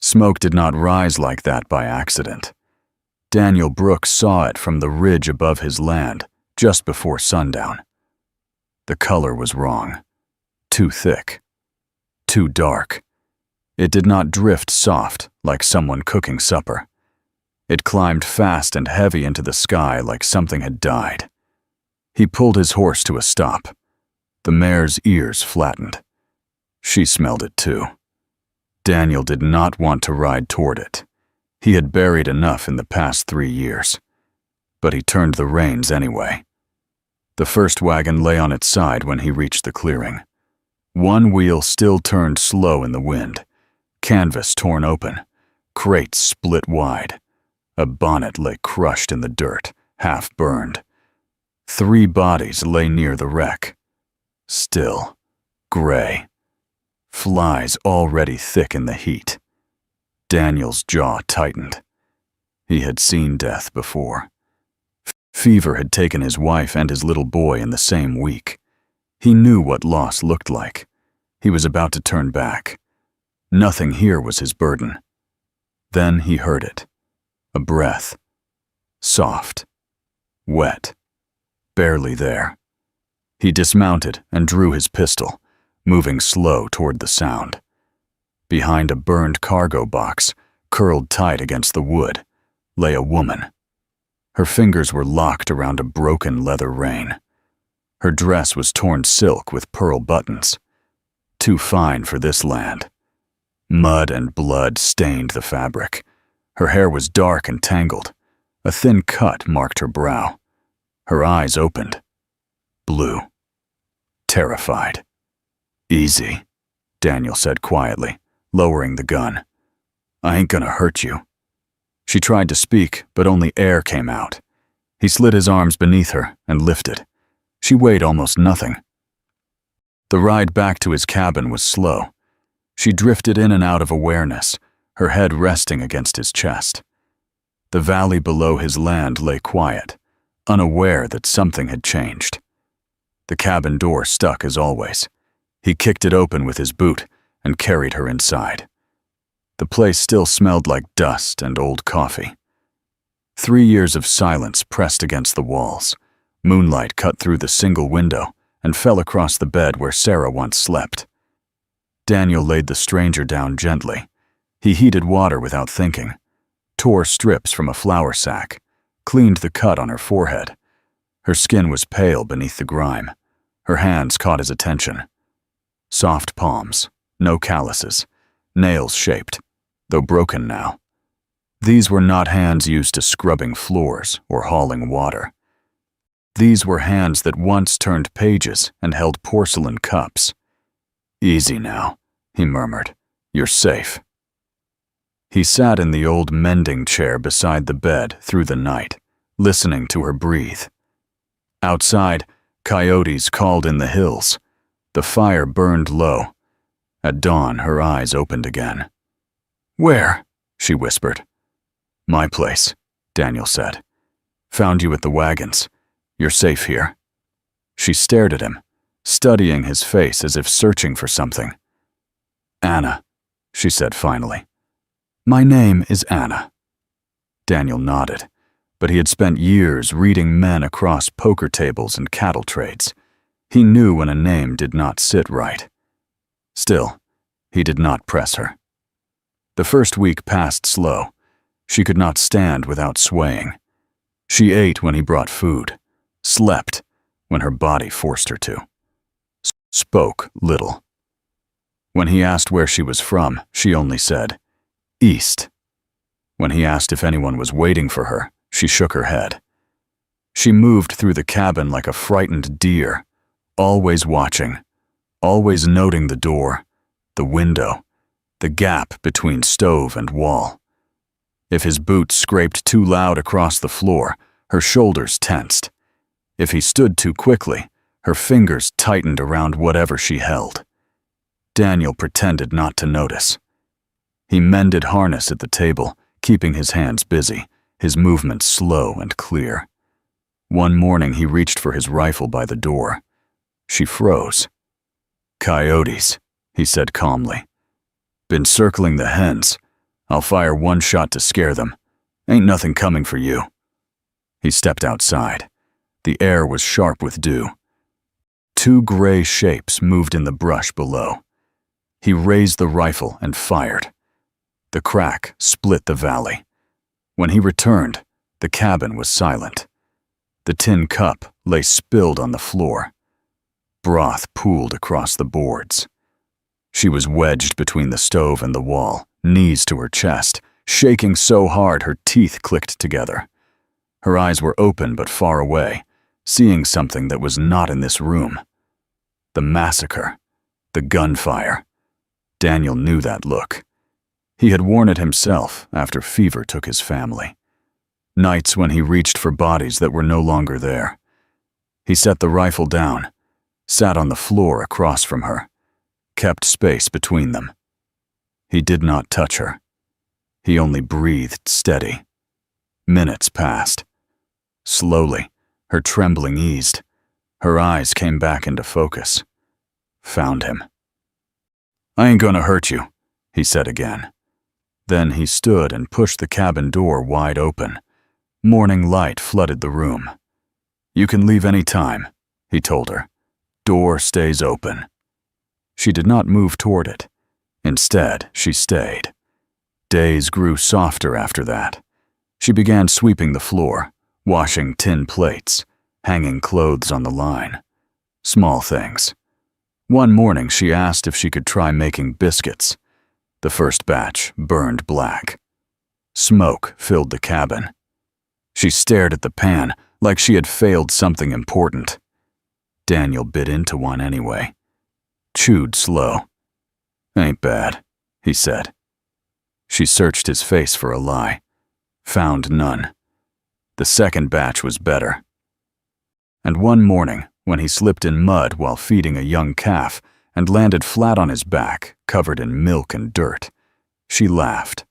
Smoke did not rise like that by accident. Daniel Brooks saw it from the ridge above his land just before sundown. The color was wrong. Too thick. Too dark. It did not drift soft like someone cooking supper. It climbed fast and heavy into the sky like something had died. He pulled his horse to a stop. The mare's ears flattened. She smelled it too. Daniel did not want to ride toward it. He had buried enough in the past 3 years. But he turned the reins anyway. The first wagon lay on its side when he reached the clearing. One wheel still turned slow in the wind. Canvas torn open. Crates split wide. A bonnet lay crushed in the dirt, half burned. 3 bodies lay near the wreck. Still. Gray. Flies already thick in the heat. Daniel's jaw tightened. He had seen death before. Fever had taken his wife and his little boy in the same week. He knew what loss looked like. He was about to turn back. Nothing here was his burden. Then he heard it. A breath. Soft. Wet. Barely there. He dismounted and drew his pistol, moving slow toward the sound. Behind a burned cargo box, curled tight against the wood, lay a woman. Her fingers were locked around a broken leather rein. Her dress was torn silk with pearl buttons. Too fine for this land. Mud and blood stained the fabric. Her hair was dark and tangled. A thin cut marked her brow. Her eyes opened. Blue. Terrified. "Easy," Daniel said quietly, lowering the gun. "I ain't gonna hurt you." She tried to speak, but only air came out. He slid his arms beneath her and lifted. She weighed almost nothing. The ride back to his cabin was slow. She drifted in and out of awareness, her head resting against his chest. The valley below his land lay quiet, unaware that something had changed. The cabin door stuck as always. He kicked it open with his boot and carried her inside. The place still smelled like dust and old coffee. 3 years of silence pressed against the walls. Moonlight cut through the single window and fell across the bed where Sarah once slept. Daniel laid the stranger down gently. He heated water without thinking, tore strips from a flour sack, cleaned the cut on her forehead. Her skin was pale beneath the grime. Her hands caught his attention. Soft palms, no calluses, nails shaped, though broken now. These were not hands used to scrubbing floors or hauling water. These were hands that once turned pages and held porcelain cups. "Easy now," he murmured. "You're safe." He sat in the old mending chair beside the bed through the night, listening to her breathe. Outside, coyotes called in the hills. The fire burned low. At dawn, her eyes opened again. "Where?" she whispered. "My place," Daniel said. "Found you at the wagons. You're safe here." She stared at him, studying his face as if searching for something. "Anna," she said finally. "My name is Anna." Daniel nodded, but he had spent years reading men across poker tables and cattle trades. He knew when a name did not sit right. Still, he did not press her. The first week passed slow. She could not stand without swaying. She ate when he brought food, slept when her body forced her to, spoke little. When he asked where she was from, she only said, "East." When he asked if anyone was waiting for her, she shook her head. She moved through the cabin like a frightened deer, always watching, always noting the door, the window, the gap between stove and wall. If his boots scraped too loud across the floor, her shoulders tensed. If he stood too quickly, her fingers tightened around whatever she held. Daniel pretended not to notice. He mended harness at the table, keeping his hands busy, his movements slow and clear. One morning he reached for his rifle by the door. She froze. "Coyotes," he said calmly. "Been circling the hens. I'll fire one shot to scare them. Ain't nothing coming for you." He stepped outside. The air was sharp with dew. Two gray shapes moved in the brush below. He raised the rifle and fired. The crack split the valley. When he returned, the cabin was silent. The tin cup lay spilled on the floor. Broth pooled across the boards. She was wedged between the stove and the wall, knees to her chest, shaking so hard her teeth clicked together. Her eyes were open but far away, seeing something that was not in this room. The massacre. The gunfire. Daniel knew that look. He had worn it himself after fever took his family. Nights when he reached for bodies that were no longer there. He set the rifle down, sat on the floor across from her, kept space between them. He did not touch her. He only breathed steady. Minutes passed. Slowly, her trembling eased. Her eyes came back into focus. Found him. "I ain't gonna hurt you," he said again. Then he stood and pushed the cabin door wide open. Morning light flooded the room. "You can leave any time," he told her. "Door stays open." She did not move toward it. Instead, she stayed. Days grew softer after that. She began sweeping the floor, washing tin plates, hanging clothes on the line. Small things. One morning she asked if she could try making biscuits. The first batch burned black. Smoke filled the cabin. She stared at the pan like she had failed something important. Daniel bit into one anyway. Chewed slow. "Ain't bad," he said. She searched his face for a lie. Found none. The second batch was better. And one morning, when he slipped in mud while feeding a young calf and landed flat on his back, covered in milk and dirt, she laughed.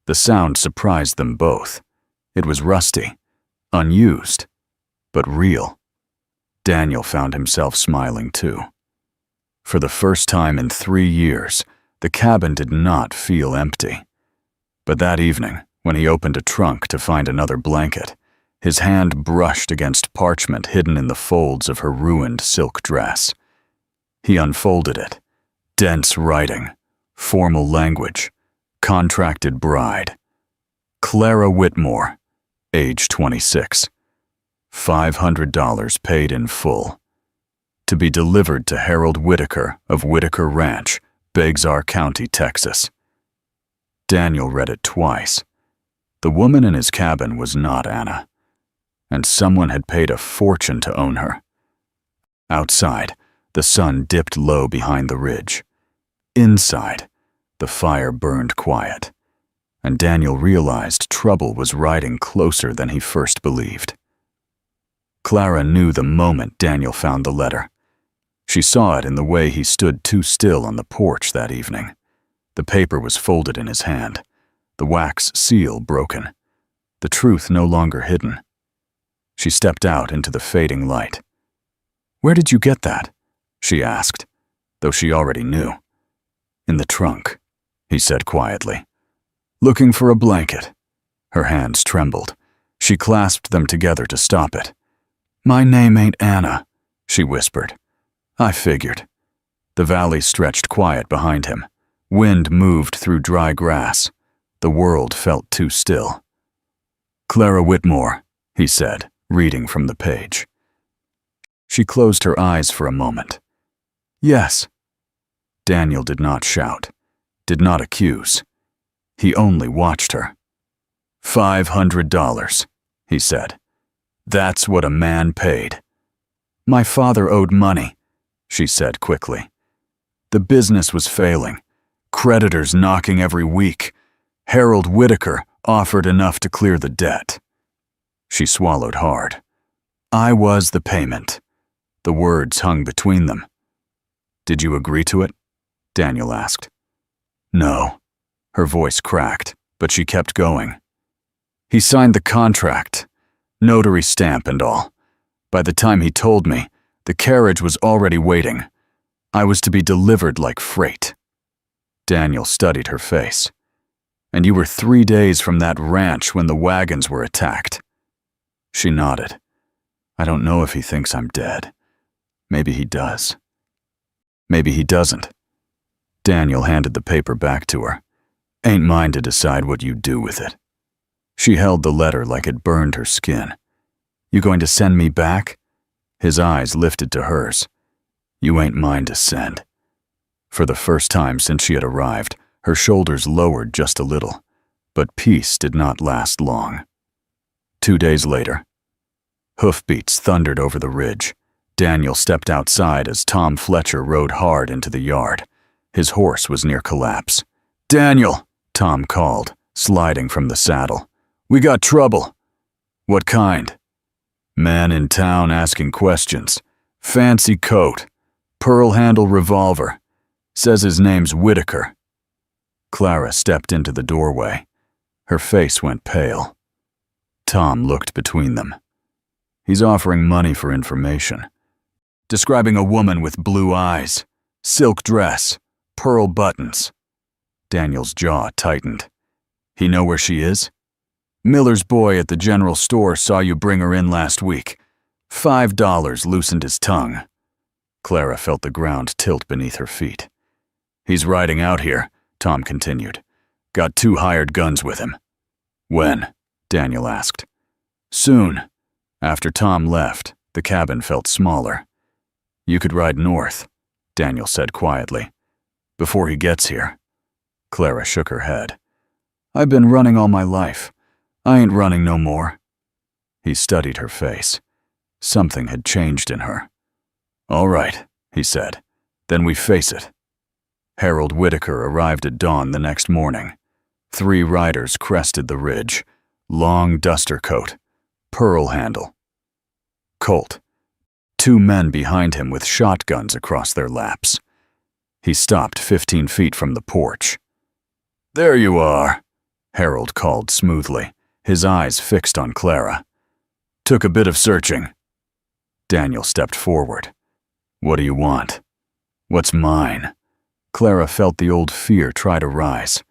The sound surprised them both. It was rusty, unused, but real. Daniel found himself smiling too. For the first time in 3 years, the cabin did not feel empty. But that evening, when he opened a trunk to find another blanket, his hand brushed against parchment hidden in the folds of her ruined silk dress. He unfolded it. Dense writing, formal language, contracted bride. Clara Whitmore, age 26. $500 paid in full. To be delivered to Harold Whitaker of Whitaker Ranch, Bexar County, Texas. Daniel read it twice. The woman in his cabin was not Anna, and someone had paid a fortune to own her. Outside, the sun dipped low behind the ridge. Inside, the fire burned quiet, and Daniel realized trouble was riding closer than he first believed. Clara knew the moment Daniel found the letter. She saw it in the way he stood too still on the porch that evening. The paper was folded in his hand, the wax seal broken, the truth no longer hidden. She stepped out into the fading light. "Where did you get that?" she asked, though she already knew. "In the trunk," he said quietly. "Looking for a blanket." Her hands trembled. She clasped them together to stop it. "My name ain't Anna," she whispered. "I figured." The valley stretched quiet behind him. Wind moved through dry grass. The world felt too still. "Clara Whitmore," he said, reading from the page. She closed her eyes for a moment. "Yes." Daniel did not shout, did not accuse. He only watched her. $500, he said. "That's what a man paid." "My father owed money," she said quickly. "The business was failing. Creditors knocking every week. Harold Whitaker offered enough to clear the debt." She swallowed hard. "I was the payment." The words hung between them. "Did you agree to it?" Daniel asked. "No." Her voice cracked, but she kept going. "He signed the contract, notary stamp and all. By the time he told me, the carriage was already waiting. I was to be delivered like freight." Daniel studied her face. And you were 3 days from that ranch when the wagons were attacked." She nodded. "I don't know if he thinks I'm dead. Maybe he does. Maybe he doesn't." Daniel handed the paper back to her. "Ain't mine to decide what you do with it." She held the letter like it burned her skin. "You going to send me back?" His eyes lifted to hers. "You ain't mine to send." For the first time since she had arrived, her shoulders lowered just a little, but peace did not last long. 2 days later, hoofbeats thundered over the ridge. Daniel stepped outside as Tom Fletcher rode hard into the yard. His horse was near collapse. "Daniel!" Tom called, sliding from the saddle. "We got trouble." "What kind?" "Man in town asking questions. Fancy coat. Pearl-handle revolver. Says his name's Whitaker." Clara stepped into the doorway. Her face went pale. Tom looked between them. "He's offering money for information. Describing a woman with blue eyes, silk dress, pearl buttons." Daniel's jaw tightened. "He know where she is?" "Miller's boy at the general store saw you bring her in last week. $5 loosened his tongue." Clara felt the ground tilt beneath her feet. "He's riding out here," Tom continued. "Got 2 hired guns with him." "When?" Daniel asked. "Soon." After Tom left, the cabin felt smaller. "You could ride north," Daniel said quietly. "Before he gets here." Clara shook her head. "I've been running all my life. I ain't running no more." He studied her face. Something had changed in her. "All right," he said. "Then we face it." Harold Whitaker arrived at dawn the next morning. 3 riders crested the ridge. Long duster coat. Pearl handle. Colt. 2 men behind him with shotguns across their laps. He stopped 15 feet from the porch. "There you are," Harold called smoothly, his eyes fixed on Clara. "Took a bit of searching." Daniel stepped forward. "What do you want?" "What's mine?" Clara felt the old fear try to rise.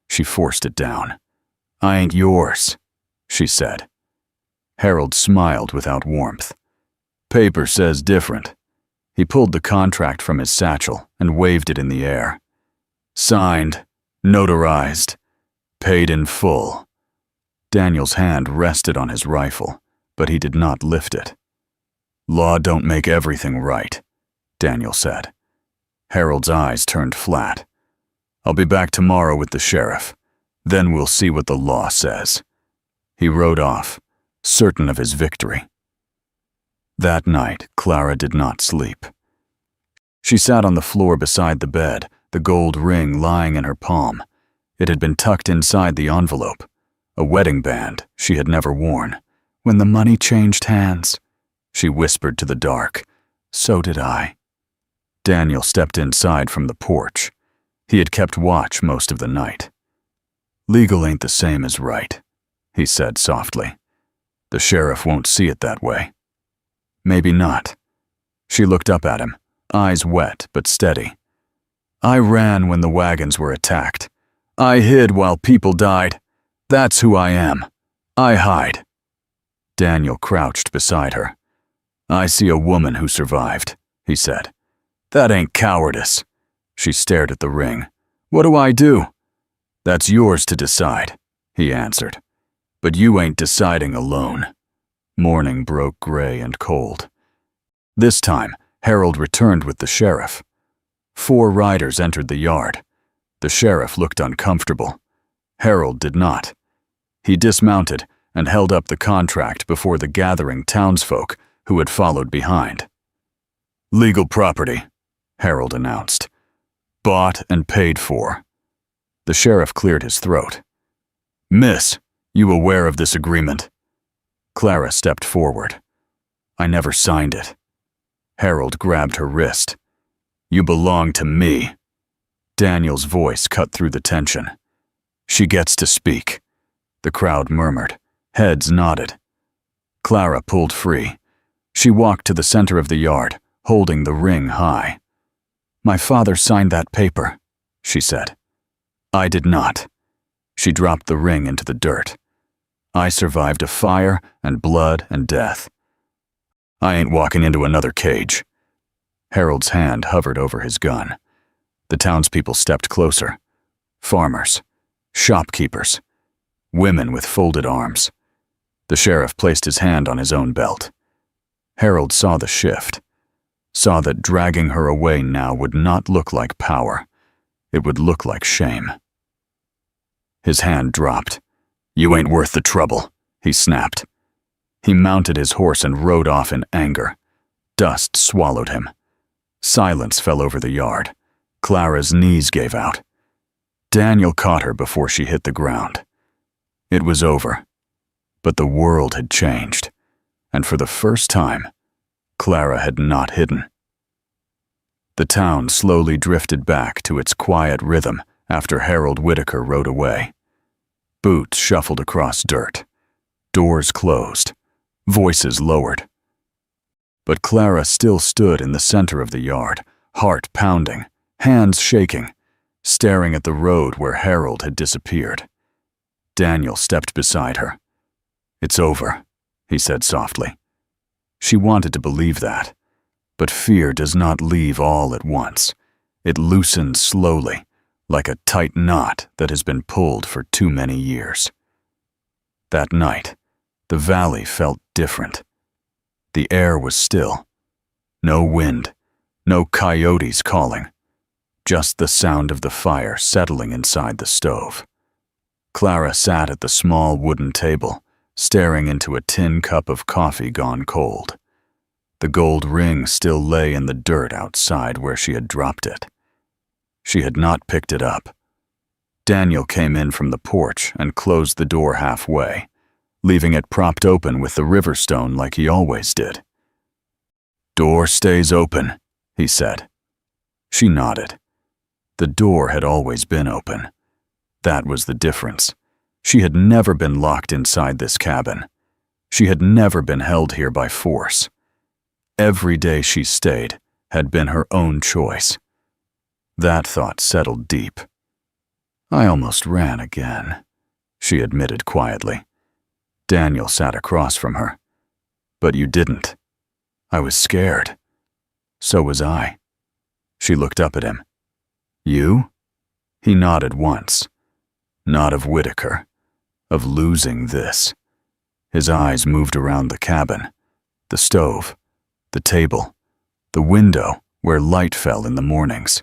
She forced it down. "I ain't yours," she said. Harold smiled without warmth. "Paper says different." He pulled the contract from his satchel and waved it in the air. "Signed, notarized, paid in full." Daniel's hand rested on his rifle, but he did not lift it. "Law don't make everything right," Daniel said. Harold's eyes turned flat. "I'll be back tomorrow with the sheriff. Then we'll see what the law says." He rode off, certain of his victory. That night, Clara did not sleep. She sat on the floor beside the bed, the gold ring lying in her palm. It had been tucked inside the envelope, a wedding band she had never worn. "When the money changed hands," she whispered to the dark. "So did I." Daniel stepped inside from the porch. He had kept watch most of the night. "Legal ain't the same as right," he said softly. "The sheriff won't see it that way." "Maybe not." She looked up at him, eyes wet but steady. "I ran when the wagons were attacked. I hid while people died. That's who I am. I hide." Daniel crouched beside her. "I see a woman who survived," he said. "That ain't cowardice." She stared at the ring. "What do I do?" "That's yours to decide," he answered. "But you ain't deciding alone." Morning broke gray and cold. This time, Harold returned with the sheriff. 4 riders entered the yard. The sheriff looked uncomfortable. Harold did not. He dismounted and held up the contract before the gathering townsfolk who had followed behind. "Legal property," Harold announced. "Bought and paid for." The sheriff cleared his throat. "Miss, you aware of this agreement?" Clara stepped forward. "I never signed it." Harold grabbed her wrist. "You belong to me." Daniel's voice cut through the tension. "She gets to speak." The crowd murmured. Heads nodded. Clara pulled free. She walked to the center of the yard, holding the ring high. "My father signed that paper," she said. "I did not." She dropped the ring into the dirt. I survived a fire and blood and death. I ain't walking into another cage. Harold's hand hovered over his gun. The townspeople stepped closer. Farmers, shopkeepers, women with folded arms. The sheriff placed his hand on his own belt. Harold saw the shift, saw that dragging her away now would not look like power. It would look like shame. His hand dropped. "You ain't worth the trouble," he snapped. He mounted his horse and rode off in anger. Dust swallowed him. Silence fell over the yard. Clara's knees gave out. Daniel caught her before she hit the ground. It was over. But the world had changed, and for the first time, Clara had not hidden. The town slowly drifted back to its quiet rhythm after Harold Whitaker rode away. Boots shuffled across dirt. Doors closed. Voices lowered. But Clara still stood in the center of the yard, heart pounding, hands shaking, staring at the road where Harold had disappeared. Daniel stepped beside her. "It's over," he said softly. She wanted to believe that, but fear does not leave all at once. It loosens slowly, like a tight knot that has been pulled for too many years. That night, the valley felt different. The air was still. No wind, no coyotes calling, just the sound of the fire settling inside the stove. Clara sat at the small wooden table, staring into a tin cup of coffee gone cold. The gold ring still lay in the dirt outside where she had dropped it. She had not picked it up. Daniel came in from the porch and closed the door halfway, leaving it propped open with the river stone like he always did. "Door stays open," he said. She nodded. The door had always been open. That was the difference. She had never been locked inside this cabin. She had never been held here by force. Every day she stayed had been her own choice. That thought settled deep. "I almost ran again," she admitted quietly. Daniel sat across from her. "But you didn't." "I was scared." "So was I." She looked up at him. "You?" He nodded once. Not of Whitaker. Of losing this. His eyes moved around the cabin, the stove, the table, the window where light fell in the mornings.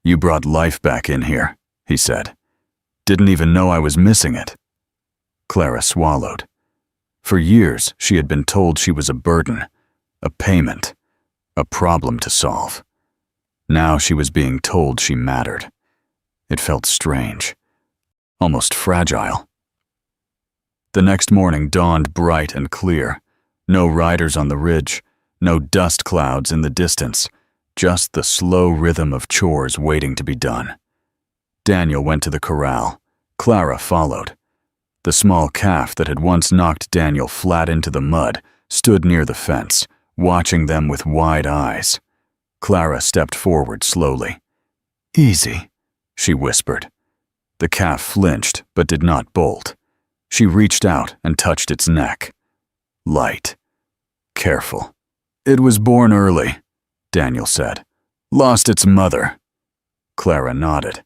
"You brought life back in here," he said. "Didn't even know I was missing it." Clara swallowed. For years, she had been told she was a burden, a payment, a problem to solve. Now she was being told she mattered. It felt strange, almost fragile. The next morning dawned bright and clear. No riders on the ridge, no dust clouds in the distance, just the slow rhythm of chores waiting to be done. Daniel went to the corral. Clara followed. The small calf that had once knocked Daniel flat into the mud stood near the fence, watching them with wide eyes. Clara stepped forward slowly. "Easy," she whispered. The calf flinched but did not bolt. She reached out and touched its neck. Light. Careful. "It was born early," Daniel said. "Lost its mother." Clara nodded.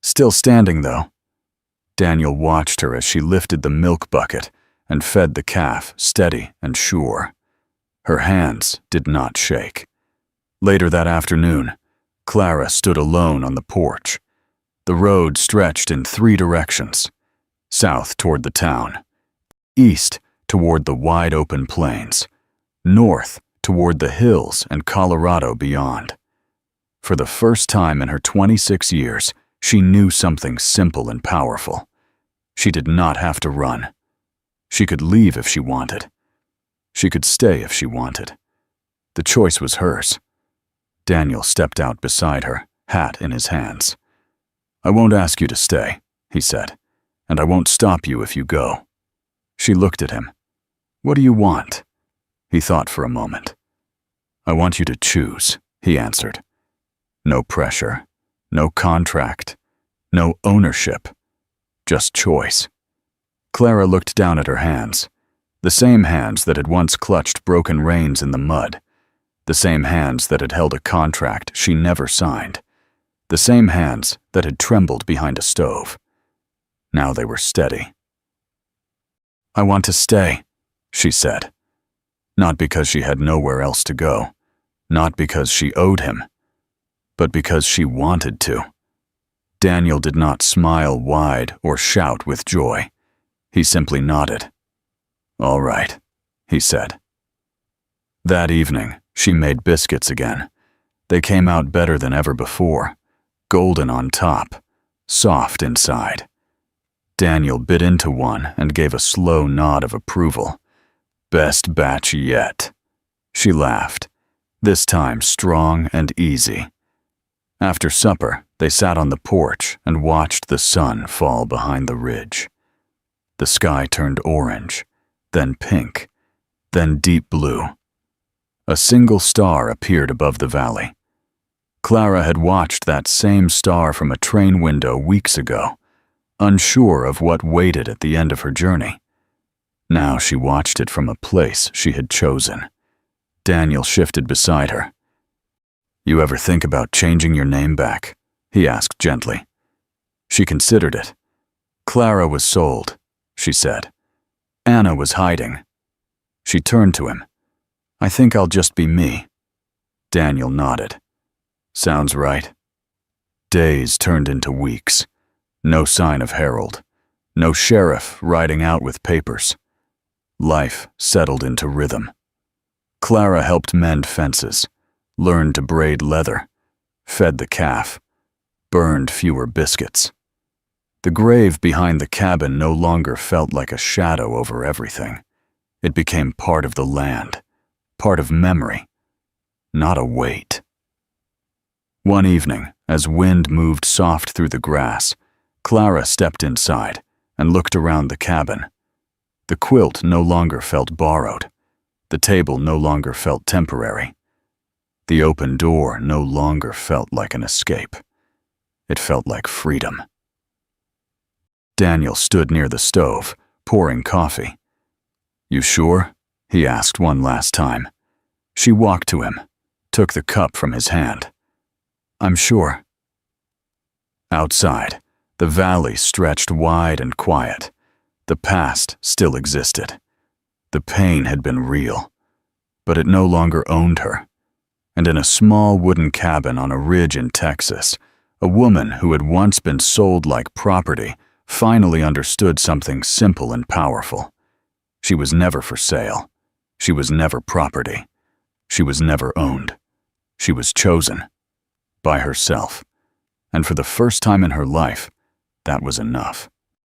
Still standing, though. Daniel watched her as she lifted the milk bucket and fed the calf, steady and sure. Her hands did not shake. Later that afternoon, Clara stood alone on the porch. The road stretched in 3 directions. South toward the town, east toward the wide-open plains, north toward the hills and Colorado beyond. For the first time in her 26 years, she knew something simple and powerful. She did not have to run. She could leave if she wanted. She could stay if she wanted. The choice was hers. Daniel stepped out beside her, hat in his hands. "I won't ask you to stay," he said. "And I won't stop you if you go." She looked at him. "What do you want?" He thought for a moment. "I want you to choose," he answered. "No pressure, no contract, no ownership. just choice. Clara looked down at her hands, the same hands that had once clutched broken reins in the mud, the same hands that had held a contract she never signed, the same hands that had trembled behind a stove. Now they were steady. "I want to stay," she said. Not because she had nowhere else to go, not because she owed him, but because she wanted to. Daniel did not smile wide or shout with joy. He simply nodded. "All right," he said. That evening, she made biscuits again. They came out better than ever before, golden on top, soft inside. Daniel bit into one and gave a slow nod of approval. "Best batch yet." She laughed, this time strong and easy. After supper, they sat on the porch and watched the sun fall behind the ridge. The sky turned orange, then pink, then deep blue. A single star appeared above the valley. Clara had watched that same star from a train window weeks ago, unsure of what waited at the end of her journey. Now she watched it from a place she had chosen. Daniel shifted beside her. "You ever think about changing your name back?" he asked gently. She considered it. Clara was sold, she said. Anna was hiding. She turned to him. "I think I'll just be me." Daniel nodded. "Sounds right." Days turned into weeks. No sign of Harold. No sheriff riding out with papers. Life settled into rhythm. Clara helped mend fences, learned to braid leather, fed the calf, burned fewer biscuits. The grave behind the cabin no longer felt like a shadow over everything. It became part of the land, part of memory, not a weight. One evening, as wind moved soft through the grass, Clara stepped inside and looked around the cabin. The quilt no longer felt borrowed. The table no longer felt temporary. The open door no longer felt like an escape. It felt like freedom. Daniel stood near the stove, pouring coffee. "You sure?" he asked one last time. She walked to him, took the cup from his hand. "I'm sure." Outside, the valley stretched wide and quiet. The past still existed. The pain had been real, but it no longer owned her. And in a small wooden cabin on a ridge in Texas, a woman who had once been sold like property finally understood something simple and powerful. She was never for sale. She was never property. She was never owned. She was chosen. By herself. And for the first time in her life, that was enough.